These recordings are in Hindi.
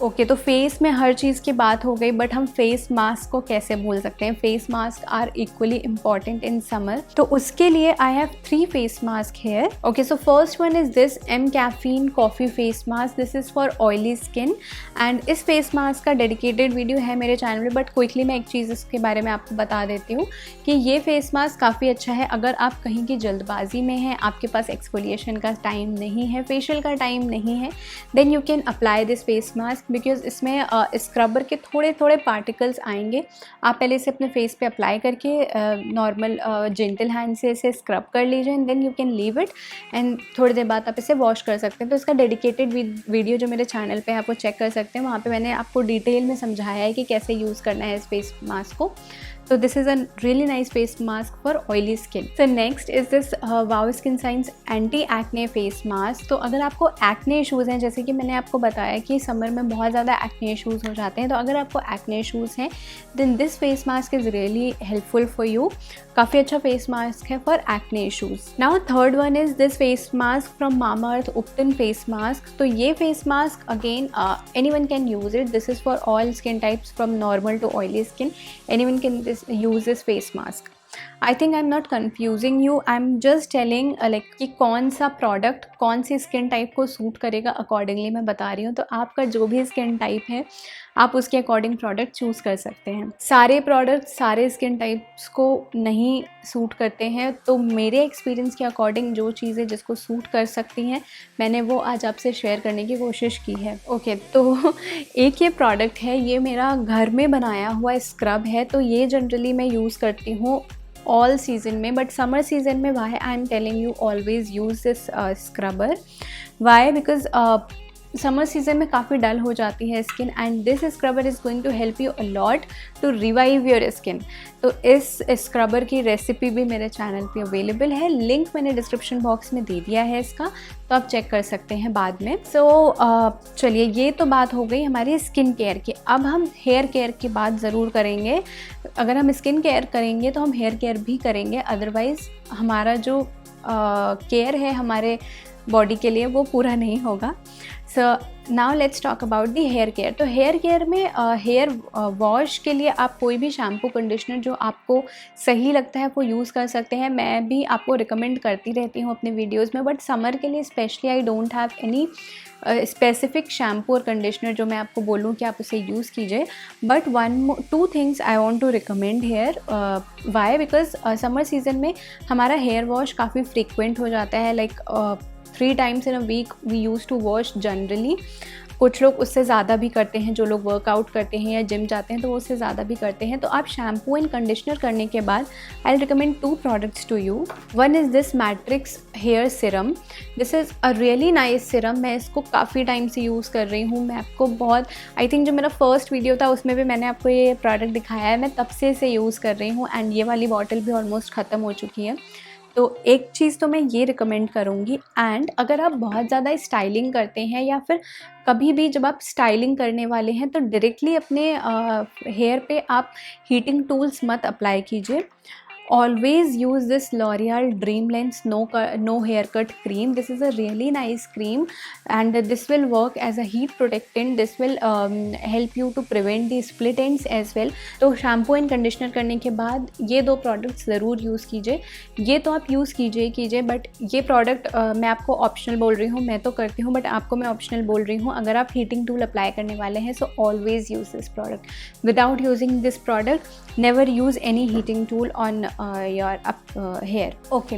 ओके तो फेस में हर चीज़ की बात हो गई, बट हम फेस मास्क को कैसे भूल सकते हैं? Face mask are equally important in summer, तो उसके लिए I have 3 face mask here. Okay so first one is this mCaffeine coffee face mask. This is for oily skin and इस फेस मास्क का डेडिकेटेड वीडियो है मेरे चैनल पे, बट क्विकली मैं एक चीज़ इसके बारे में आपको बता देती हूँ कि ये फेस मास्क काफ़ी अच्छा है अगर आप कहीं की जल्दबाजी में हैं, आपके पास एक्सफोलिएशन का टाइम नहीं है, फेशियल का टाइम नहीं है, then you can apply this face mask because इसमें स्क्रबर के थोड़े थोड़े पार्टिकल्स आएंगे। आप पहले इसे अपने फेस पे अप्लाई करके नॉर्मल जेंटल हैंड से इसे स्क्रब कर लीजिए and then you can leave it and थोड़ी देर बाद आप इसे वॉश कर सकते हैं। तो इसका डेडिकेटेड वीडियो जो मेरे चैनल पे आपको चेक कर सकते हैं, वहाँ पे मैंने आपको डिटेल में समझाया है कि कैसे यूज़ करना है इस फेस मास्क को। So this is a really nice face mask for oily skin. So next is this Wow Skin Science Anti Acne Face Mask. तो अगर आपको एक्ने इशूज़ हैं, जैसे कि मैंने आपको बताया कि समर में बहुत ज़्यादा एक्ने इशूज़ हो जाते हैं, तो अगर आपको एक्ने इशूज़ हैं then this face mask is really helpful for you. काफ़ी अच्छा फेस मास्क है for acne issues. Now third one is this face mask from Mamaearth ubtan face mask. तो ये face mask again anyone can use it. This is for all skin types from normal to oily skin. Anyone can use this face mask. I think I'm not confusing you. I'm just telling like कि कौन सा प्रोडक्ट कौन सी स्किन टाइप को सूट करेगा अकॉर्डिंगली मैं बता रही हूँ। तो आपका जो भी स्किन टाइप है आप उसके अकॉर्डिंग प्रोडक्ट चूज़ कर सकते हैं। सारे प्रोडक्ट सारे स्किन टाइप्स को नहीं सूट करते हैं, तो मेरे एक्सपीरियंस के अकॉर्डिंग जो चीज़ें जिसको सूट कर सकती हैं मैंने वो आज आपसे शेयर करने की कोशिश की है। ओके तो एक ये प्रोडक्ट है, ये मेरा घर में बनाया हुआ स्क्रब है। तो ये जनरली मैं यूज़ करती हूँ ऑल सीज़न में, बट समर सीज़न में why I am telling you always use this scrubber. Why because summer season में काफ़ी डल हो जाती है skin and this scrubber is going to help you a lot to revive your skin. तो इस स्क्रबर की रेसिपी भी मेरे चैनल पे अवेलेबल है, लिंक मैंने डिस्क्रिप्शन बॉक्स में दे दिया है इसका, तो आप चेक कर सकते हैं बाद में। सो चलिए ये तो बात हो गई हमारी स्किन केयर की। अब हम हेयर केयर की बात ज़रूर करेंगे। अगर हम स्किन केयर करेंगे तो हम हेयर केयर भी करेंगे, अदरवाइज़ हमारा जो केयर है हमारे बॉडी के लिए वो पूरा नहीं होगा। So now let's talk about the hair care. तो हेयर केयर में हेयर वॉश के लिए आप कोई भी शैम्पू कंडीशनर जो आपको सही लगता है वो यूज़ कर सकते हैं। मैं भी आपको रिकमेंड करती रहती हूँ अपने वीडियोस में, बट समर के लिए specially I don't have any specific shampoo और कंडीशनर जो मैं आपको बोलूँ कि आप उसे यूज़ कीजिए। But two things I want to recommend here. Why because summer season में हमारा हेयर वॉश काफ़ी फ्रीक्वेंट हो जाता है, like 3 times in a week we used to wash generally। कुछ लोग उससे ज़्यादा भी करते हैं, जो लोग वर्कआउट करते हैं या जिम जाते हैं तो वो उससे ज़्यादा भी करते हैं। तो आप शैम्पू एंड कंडीशनर करने के बाद I recommend 2 products to you. One is this matrix hair serum. This is a really nice serum. मैं इसको काफ़ी टाइम से यूज़ कर रही हूँ। मैं आपको बहुत आई थिंक जो मेरा फर्स्ट वीडियो था उसमें भी मैंने आपको ये प्रोडक्ट दिखाया है। मैं तब से इसे यूज़ कर रही हूँ एंड ये वाली बॉटल भी ऑलमोस्ट ख़त्म हो चुकी है। तो एक चीज़ तो मैं ये रिकमेंड करूँगी। एंड अगर आप बहुत ज़्यादा स्टाइलिंग करते हैं या फिर कभी भी जब आप स्टाइलिंग करने वाले हैं तो डायरेक्टली अपने हेयर पे आप हीटिंग टूल्स मत अप्लाई कीजिए। always use this L'Oreal Dream Lens no haircut cream. This is a really nice cream and this will work as a heat protectant. This will help you to prevent the split ends as well. तो शैम्पू एंड कंडीशनर करने के बाद ये 2 प्रोडक्ट्स ज़रूर यूज़ कीजिए। ये तो आप यूज़ कीजिए बट ये प्रोडक्ट मैं आपको ऑप्शनल बोल रही हूँ, मैं तो करती हूँ बट आपको मैं ऑप्शनल बोल रही हूँ। अगर आप हीटिंग टूल अप्लाई करने वाले हैं so always use this product. Without using this product never use any heating tool on your hair. Okay,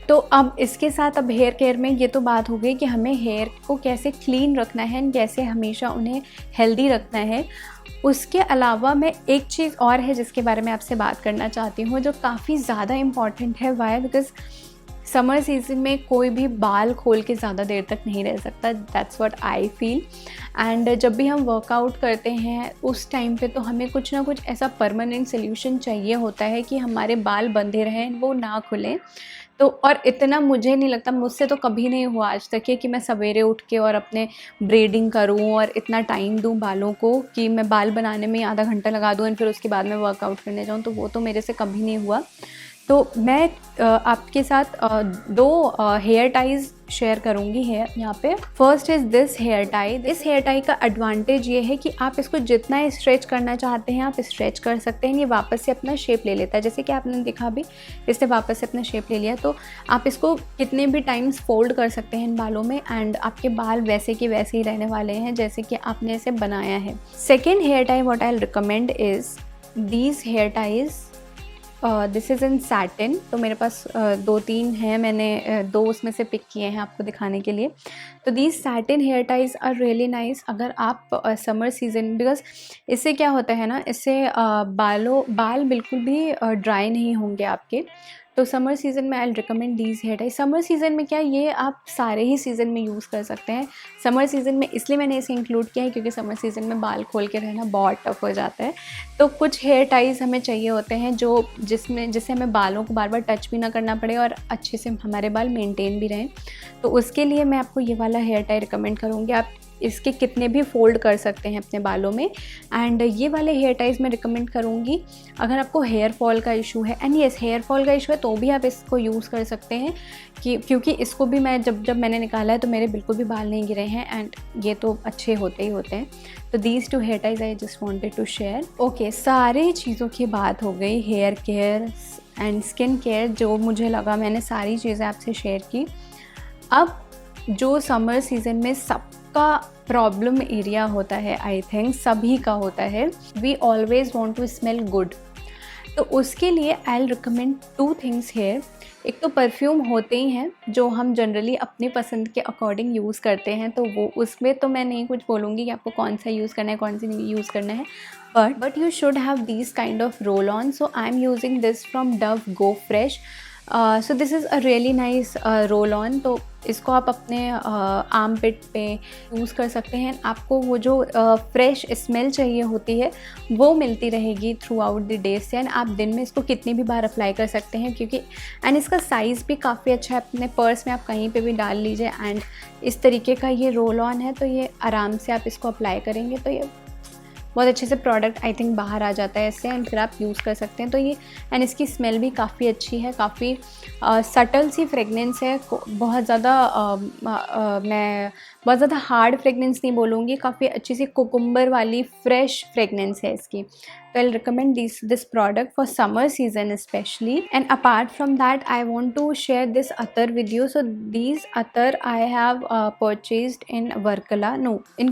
तो अब इसके साथ अब हेयर केयर में ये तो बात हो गई कि हमें हेयर को कैसे क्लीन रखना है एंड कैसे हमेशा उन्हें हेल्दी रखना है। उसके अलावा मैं एक चीज़ और है जिसके बारे में आपसे बात करना चाहती हूँ जो काफ़ी ज़्यादा इम्पॉर्टेंट है। वाई? बिकॉज समर सीजन में कोई भी बाल खोल के ज़्यादा देर तक नहीं रह सकता। That's what I feel. And जब भी हम वर्कआउट करते हैं उस टाइम पे तो हमें कुछ ना कुछ ऐसा परमानेंट सोल्यूशन चाहिए होता है कि हमारे बाल बंधे रहें, वो ना खुलें। तो और इतना मुझे नहीं लगता, मुझसे तो कभी नहीं हुआ आज तक कि मैं सवेरे उठ के और अपने ब्रेडिंग करूं और इतना टाइम दूं बालों को कि मैं बाल बनाने में आधा घंटा लगा दूं और फिर उसके बाद में वर्कआउट करने जाऊं। तो वो तो मेरे से कभी नहीं हुआ। तो मैं आपके साथ दो हेयर टाइज शेयर करूँगी है यहाँ पे। First is this hair tie. इस हेयर टाई का एडवांटेज ये है कि आप इसको जितना स्ट्रेच करना चाहते हैं आप स्ट्रेच कर सकते हैं। ये वापस से अपना शेप ले लेता है, जैसे कि आपने देखा अभी इसने वापस से अपना शेप ले लिया। तो आप इसको कितने भी टाइम्स फोल्ड कर सकते हैं इन बालों में एंड आपके बाल वैसे के वैसे ही रहने वाले हैं जैसे कि आपने इसे बनाया है। Second hair tie what I will recommend is these hair ties. This is in satin. तो मेरे पास 2-3 हैं, मैंने 2 उसमें से पिक किए हैं आपको दिखाने के लिए। तो these satin hair ties are really nice अगर आप समर सीजन, बिकॉज इससे क्या होता है ना, इससे बाल बिल्कुल भी ड्राई नहीं होंगे आपके। तो समर सीज़न में I recommend these hair ties. Summer season में क्या, ये आप सारे ही सीज़न में यूज़ कर सकते हैं। समर सीज़न में इसलिए मैंने इसे इंक्लूड किया है क्योंकि समर सीज़न में बाल खोल के रहना बहुत टफ हो जाता है। तो कुछ हेयर टाइज हमें चाहिए होते हैं जिससे हमें बालों को बार बार टच भी ना करना पड़े और अच्छे से हमारे बाल मेंटेन भी रहें। तो उसके लिए मैं आपको ये वाला हेयर टाई रिकमेंड करूँगी। आप इसके कितने भी फोल्ड कर सकते हैं अपने बालों में। एंड ये वाले हेयर टाइज मैं रिकमेंड करूँगी अगर आपको हेयर फॉल का इशू है। एंड येस, हेयर फॉल का इशू है तो भी आप इसको यूज़ कर सकते हैं क्योंकि इसको भी मैं जब मैंने निकाला है तो मेरे बिल्कुल भी बाल नहीं गिरे हैं एंड ये तो अच्छे होते ही होते हैं। तो these 2 hair ties I just wanted to share. Okay, सारी चीज़ों की बात हो गई, hair care and skin care, जो मुझे लगा मैंने सारी चीज़ें आपसे शेयर की। अब जो समर सीज़न में सबका प्रॉब्लम एरिया होता है, आई थिंक सभी का होता है, we always want to smell good. तो उसके लिए I will recommend 2 things here. एक तो परफ्यूम होते ही हैं जो हम जनरली अपनी पसंद के अकॉर्डिंग यूज़ करते हैं, तो वो उसमें तो मैं नहीं कुछ बोलूँगी कि आपको कौन सा यूज़ करना है कौन सा नहीं यूज़ करना है, but you should have these kind of roll on. So I am using this from Dove go fresh. So this is a really nice roll on. तो इसको आप अपने आर्म पिट पे यूज़ कर सकते हैं। आपको वो जो फ्रेश स्मेल चाहिए होती है वो मिलती रहेगी थ्रू आउट द डे से। एंड आप दिन में इसको कितनी भी बार अप्लाई कर सकते हैं क्योंकि एंड इसका साइज़ भी काफ़ी अच्छा है। अपने पर्स में आप कहीं पे भी डाल लीजिए एंड इस तरीके का ये रोल ऑन है, तो ये आराम से आप इसको अप्लाई करेंगे तो ये बहुत अच्छे से प्रोडक्ट आई थिंक बाहर आ जाता है इससे एंड फिर आप यूज़ कर सकते हैं। तो ये एंड इसकी स्मेल भी काफ़ी अच्छी है, काफ़ी सटल सी फ्रेगनेंस है, बहुत ज़्यादा मैं बहुत ज़्यादा हार्ड फ्रेगनेंस नहीं बोलूँगी, काफ़ी अच्छी सी कुकुम्बर वाली फ्रेश फ्रेगनेंस है इसकी। तो I recommend this product for summer season specially. And apart from that I want to share this अतर विद यू। सो दीज अतर I have purchased in Varkala, no in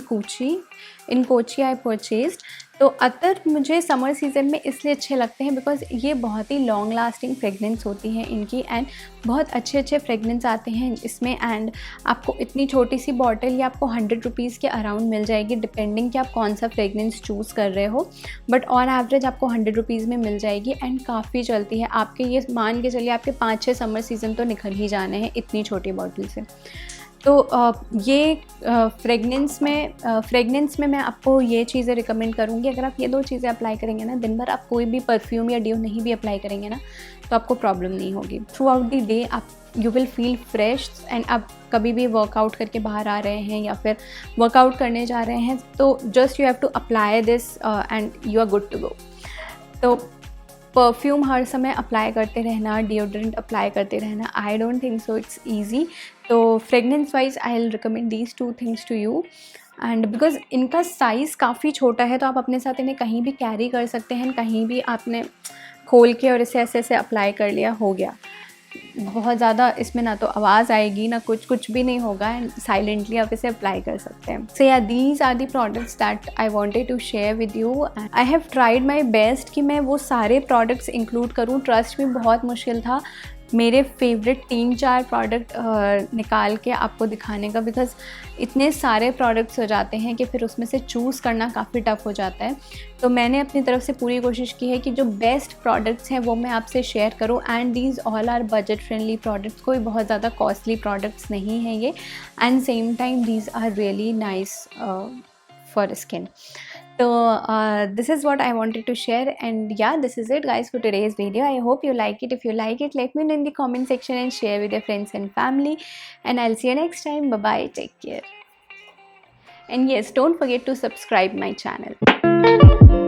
Kochi I purchased. तो अतर मुझे समर सीज़न में इसलिए अच्छे लगते हैं बिकॉज ये बहुत ही लॉन्ग लास्टिंग फ्रेगनेंस होती हैं इनकी एंड बहुत अच्छे फ्रेगनेंस आते हैं इसमें। एंड आपको इतनी छोटी सी बॉटल ये आपको 100 रुपीज़ के अराउंड मिल जाएगी, डिपेंडिंग कि आप कौन सा फ्रेगनेंस चूज़ कर रहे हो, बट ऑन एवरेज आपको 100 रुपीज़ में मिल जाएगी एंड काफ़ी चलती है। आपके ये मान के चलिए आपके 5-6 समर सीज़न तो निकल ही जाने हैं इतनी छोटी बॉटल से। तो ये फ्रेगनेंस में मैं आपको ये चीज़ें रिकमेंड करूँगी। अगर आप ये 2 चीज़ें अप्लाई करेंगे ना, दिन भर आप कोई भी परफ्यूम या ड्यू नहीं भी अप्लाई करेंगे ना, तो आपको प्रॉब्लम नहीं होगी। थ्रू आउट द डे आप you will feel fresh. And आप कभी भी वर्कआउट करके बाहर आ रहे हैं या फिर वर्कआउट करने जा रहे हैं तो just you have to apply this and you are good to go. तो परफ्यूम हर समय अप्लाई करते रहना, डिओड्रेंट अप्लाई करते रहना, I don't think so it's easy. तो fragrance wise I will recommend these 2 things to you. And because इनका साइज़ काफ़ी छोटा है तो आप अपने साथ इन्हें कहीं भी कैरी कर सकते हैं, कहीं भी आपने खोल के और इसे ऐसे अप्लाई कर लिया, हो गया। बहुत ज़्यादा इसमें ना तो आवाज़ आएगी ना कुछ भी नहीं होगा एंड साइलेंटली आप इसे अप्लाई कर सकते हैं। सो या these are the products that I wanted to share with you. I have tried my best कि मैं वो सारे प्रोडक्ट्स इंक्लूड करूँ। ट्रस्ट में बहुत मुश्किल था मेरे फेवरेट 3-4 प्रोडक्ट निकाल के आपको दिखाने का, बिकॉज़ इतने सारे प्रोडक्ट्स हो जाते हैं कि फिर उसमें से चूज़ करना काफ़ी टफ हो जाता है। तो मैंने अपनी तरफ से पूरी कोशिश की है कि जो बेस्ट प्रोडक्ट्स हैं वो मैं आपसे शेयर करूं। And these all are budget friendly products, कोई बहुत ज़्यादा कॉस्टली प्रोडक्ट्स नहीं हैं ये, and same time these are really nice for skin. So this is what I wanted to share, and yeah, this is it guys for today's video. I hope you like it. If you like it, let me know in the comment section and share with your friends and family, and I'll see you next time. Bye bye, take care, and yes, don't forget to subscribe my channel.